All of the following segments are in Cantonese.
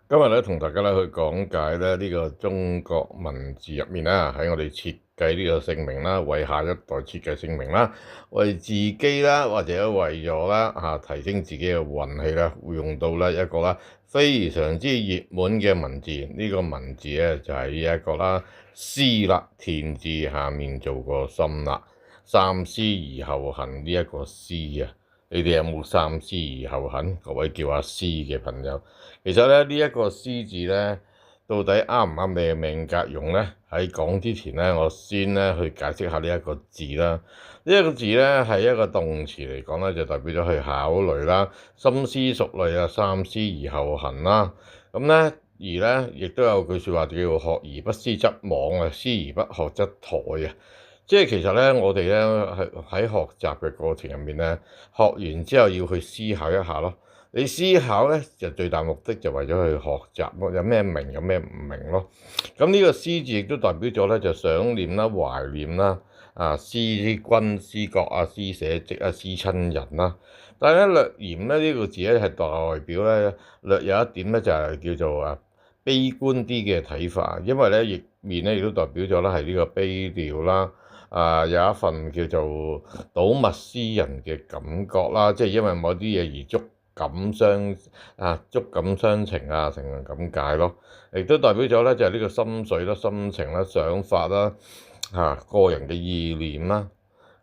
今日咧同大家咧去講解咧呢個中國文字入面啦，喺我哋設計呢個姓名啦，為下一代設計姓名啦，為自己啦或者為咗啦提升自己嘅運氣啦，會用到咧一個啦非常之熱門嘅文字。呢個文字咧就係呢一個啦思啦，田字下面做個心啦，三思而後行呢一個思啊。你哋有冇三思而後行？各位叫阿思嘅朋友，其實咧呢一個思字咧，到底啱唔啱你嘅命格用咧？喺講之前咧，我先咧去解釋下呢一個字啦。呢一個字咧係一個動詞嚟講咧，就代表咗去考慮啦、深思熟慮啊、三思而後行啦。咁咧而咧亦都有句説話叫做學而不思則罔啊，思而不學則殆啊。即係其實咧，我哋咧喺學習嘅過程入面咧，學完之後要去思考一下咯。你思考咧就最大目的就為咗去學習咯，有咩明有咩唔明咯。咁呢個思字亦都代表咗咧就想念啦、懷念啦、思君思國啊、思社稷啊、思親人啦。但係咧略嫌咧呢個字咧係代表咧略有一點咧就係叫做悲觀啲嘅睇法，因為咧逆面咧亦都代表咗咧係呢個悲調啦。有一份叫做睹物思人嘅感覺啦，即係因為某啲嘢而觸感傷情啊，成咁解咯。亦都代表咗咧就係呢個心水啦、心情啦、想法啦、個人嘅意念啦。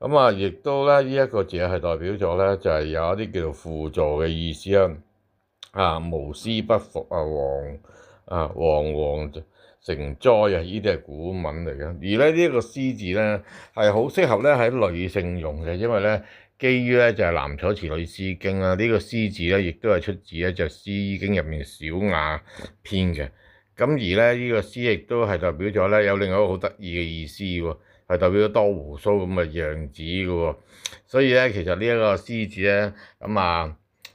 咁亦都咧呢一個字係代表咗咧就係有一啲叫做輔助嘅意思啦。無私不服惶惶成災啊！呢啲係古文嚟嘅，而咧呢一個思字咧係好適合咧喺女性用嘅，因為咧基於咧就係南楚辭女詩經啦，呢個思字咧亦都係出自咧就詩經入面小雅篇嘅。咁而咧呢個思亦都係代表咗咧有另外一個好得意嘅意思喎，係代表咗多鬍鬚咁嘅樣子嘅喎。所以咧其實呢一個思字咧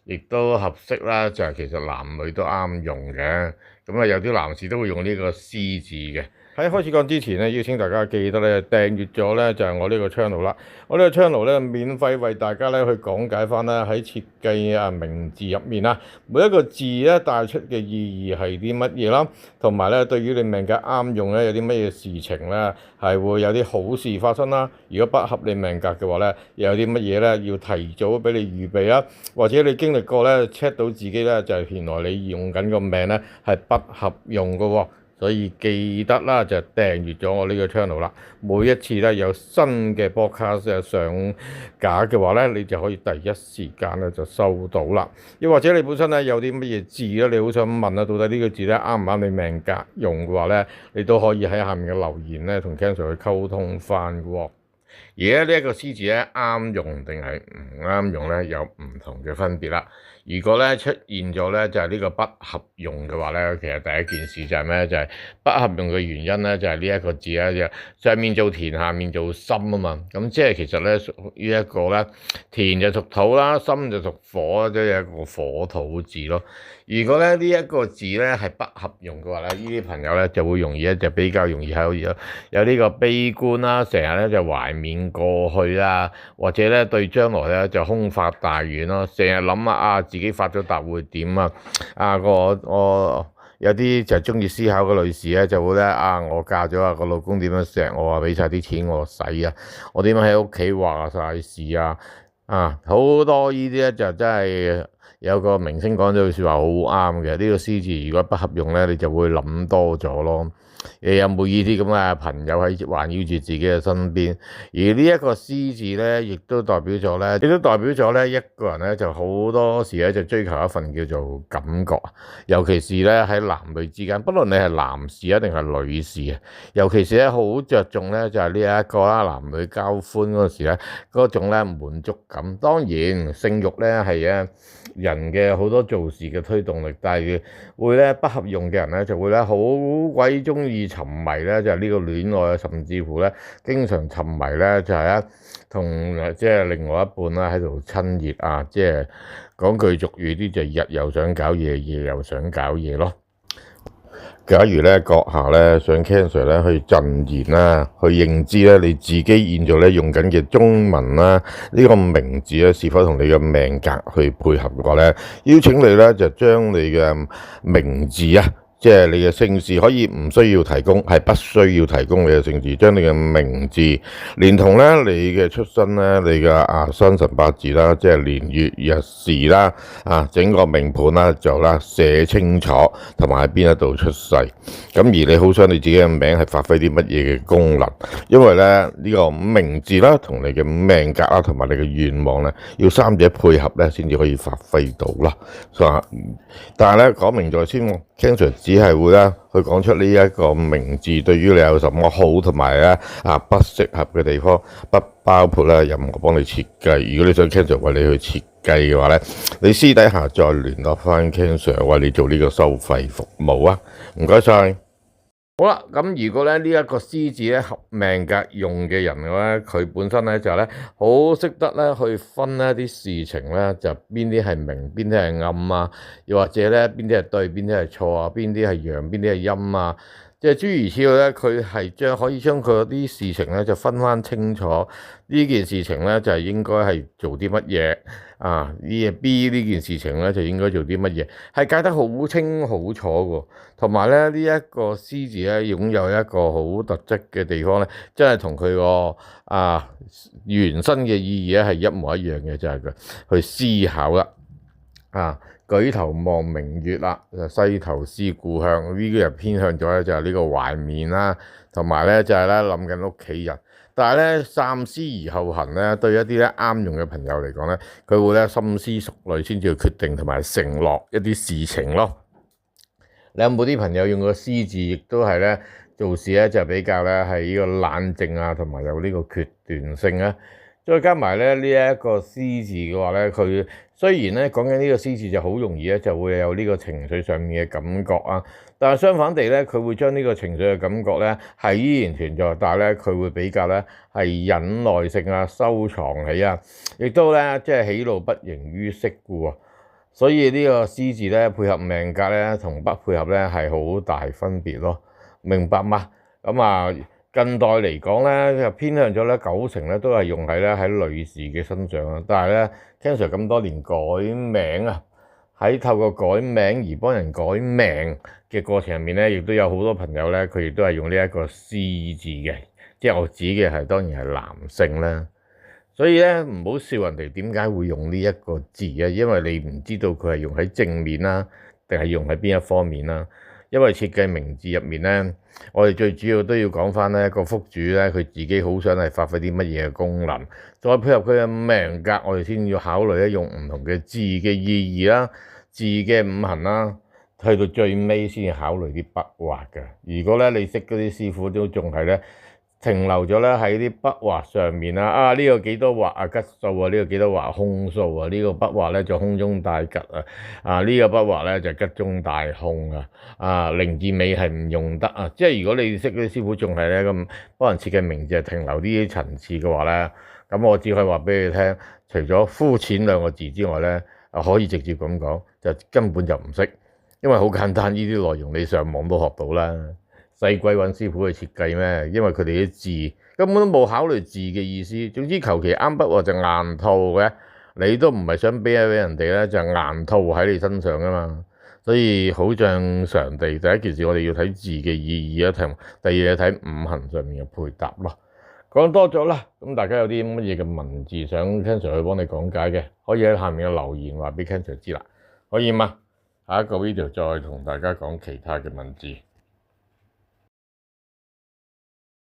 亦都合適啦，就係其實男女都啱用嘅。有啲男士都會用呢個思字嘅。喺開始講之前咧，邀請大家記得咧訂閱咗咧就係我呢個 channel 啦。我呢個 channel 咧免費為大家咧去講解翻啦，喺設計名字入面啦，每一個字咧帶出嘅意義係啲乜嘢啦，同埋咧對於你命格啱用咧有啲乜嘢事情咧係會有啲好事發生啦。如果不合你命格嘅話咧，又有啲乜嘢咧要提早俾你預備啦，或者你經歷過咧 check 到自己咧就係原來你用緊個命咧係不合用嘅喎。所以記得啦，就訂閱咗我呢個 channel 啦。每一次咧有新嘅 podcast 上架嘅話咧，你就可以第一時間咧就收到啦。又或者你本身咧有啲乜嘢字咧，你好想問啊，到底呢個字咧啱唔啱你命格用嘅話咧，你都可以喺下面嘅留言咧同 Ken Sir 去溝通翻嘅喎。而家呢一個思字咧啱用定係唔啱用咧，有唔同嘅分別啦。如果咧出現咗咧就係呢個不合用嘅話咧，其實第一件事就係咩？就係不合用嘅原因咧，就係呢一個字咧，上面做田，下面做心啊嘛。咁即係其實咧屬於一個咧田就屬土啦，心就屬火，即係一個火土字咯。如果咧呢一個字咧係不合用嘅話咧，呢啲朋友咧就會容易咧就比較容易有呢個悲觀啦，成日咧就懷緬過去啦，或者咧對將來咧就空發大願咯，成日諗自己發咗達會點啊？我有啲就中意思考嘅女士咧，就會咧我嫁咗個老公點樣錫我啊，俾晒啲錢我使啊，我點樣喺屋企話晒事好多呢啲咧就真係有個明星講咗句説話好啱嘅，呢個思字如果不合用咧，你就會諗多咗咯。你有冇呢啲咁嘅朋友喺環繞住自己嘅身邊？而呢一個思字咧，亦都代表咗咧，一個人咧就好多時咧就追求一份叫做感覺，尤其是咧喺男女之間，不論你係男士定係女士啊，尤其是咧好着重咧就係呢一個啦，男女交歡嗰時咧嗰種咧滿足感。當然性慾咧係人嘅好多做事嘅推動力，但係會咧不合用嘅人咧就會咧好鬼中意沉迷咧就係呢個戀愛，甚至乎咧經常沉迷咧就係同即係另外一半啦喺度親熱即係講句俗語啲就日又想搞嘢，夜又想搞嘢咯。假如咧閣下咧想 Ken Sir 咧去贈言啦，去認知咧你自己現在咧用緊嘅中文啦，呢個名字咧是否同你嘅命格去配合嘅話咧，邀請你咧就將你嘅名字啊，即係你嘅姓氏可以唔需要提供，係不需要提供你嘅姓氏，將你嘅名字連同咧你嘅出生咧，你嘅生辰八字啦，即係年月日時啦，整個命盤啦就寫清楚，同埋喺邊一度出世。咁而你好想你自己嘅名係發揮啲乜嘢嘅功能？因為咧呢個名字啦，同你嘅命格啦，同埋你嘅願望咧，要三者配合咧，先至可以發揮到啦。但係咧講明在先，Ken Sir只係會咧去講出呢一個名字對於你有什麼好，同埋咧不適合嘅地方，不包括咧任何幫你設計。如果你想 Ken Sir 為你去設計嘅話咧，你私底下再聯絡翻 Ken Sir 為你做呢個收費服務啊！唔該晒。好啦，咁如果咧呢一個獅子咧合命格用嘅人嘅話，佢本身咧就咧好識得咧去分一啲事情咧，就邊啲係明，邊啲係暗啊，又或者咧邊啲係對，邊啲係錯啊，邊啲係陽，邊啲係陰啊，即係諸如此類咧，佢係可以將佢啲事情咧就分翻清楚，呢件事情咧就係應該係做啲乜嘢。B 呢件事情咧就應該做啲乜嘢，係解得好清好楚嘅。同埋咧呢一個獅子咧擁有一個好特質嘅地方咧，真係同佢個原生嘅意義咧係一模一樣嘅，就係佢去思考啦。舉頭望明月啦，西頭思故鄉，呢個人偏向咗咧就係呢個懷緬啦，同埋咧就係咧諗緊屋企人。但係咧三思而後行咧，對一啲咧啱用嘅朋友嚟講咧，佢會咧深思熟慮先至去決定同埋承諾一啲事情咯。你有冇啲朋友用個獅字，亦都係咧做事咧就比較咧係呢個冷靜同埋有呢個決斷性啊？再加埋咧呢一個獅字嘅話咧，佢雖然咧講緊呢個獅字就好容易咧就會有呢個情緒上面嘅感覺啊，但係相反地咧，佢會將呢個情緒嘅感覺咧係依然存在，但係咧佢會比較咧係忍耐性收藏起亦都咧即係喜怒不形於色故啊。所以呢個獅字咧配合命格咧同不配合咧係好大分別咯，明白嗎？咁近代嚟講咧，就偏向咗咧90%咧都係用喺女士嘅身上啊。但係咧，Ken Sir咁多年改名喺透過改名而幫人改命嘅過程入面咧，亦都有好多朋友咧，佢亦都係用呢一個獅字嘅，即係我指嘅係當然係男性啦。所以咧唔好笑人哋點解會用呢一個字啊，因為你唔知道佢係用喺正面啦，定係用喺邊一方面啦。因為設計名字入面咧，我哋最主要都要講翻咧個福主咧，佢自己好想係發揮啲乜嘢嘅功能，再配合佢嘅命格，我哋先要考慮咧用唔同嘅字嘅意義啦、字嘅五行啦，去到最尾先考慮啲筆畫嘅。如果咧你識嗰啲師傅都仲係咧停留咗咧喺啲筆畫上面啦，呢個幾多畫吉數呢個幾多畫凶數呢個筆畫咧就空中帶吉呢個筆畫咧就吉中帶凶零字尾係唔用得即係如果你識嗰啲師傅仲係咧咁幫人設計名字係停留啲層次嘅話咧，咁我只可以話俾你聽，除咗膚淺兩個字之外咧，可以直接咁講，就根本就唔識，因為好簡單，呢啲內容你上網都學到啦。細鬼揾師傅去設計咩？因為佢哋啲字根本都冇考慮字嘅意思。總之求其啱筆畫就硬套嘅，你都唔係想俾人哋咧就硬套喺你身上噶嘛。所以好正常地，第一件事我哋要睇字嘅意義同第二嘢睇五行上面嘅配搭咯。講多咗啦，咁大家有啲乜嘢嘅文字想 Ken Sir 去幫你講解嘅，可以喺下面嘅留言話俾 Ken Sir 知啦。可以嗎？下一個 video 再同大家講其他嘅文字。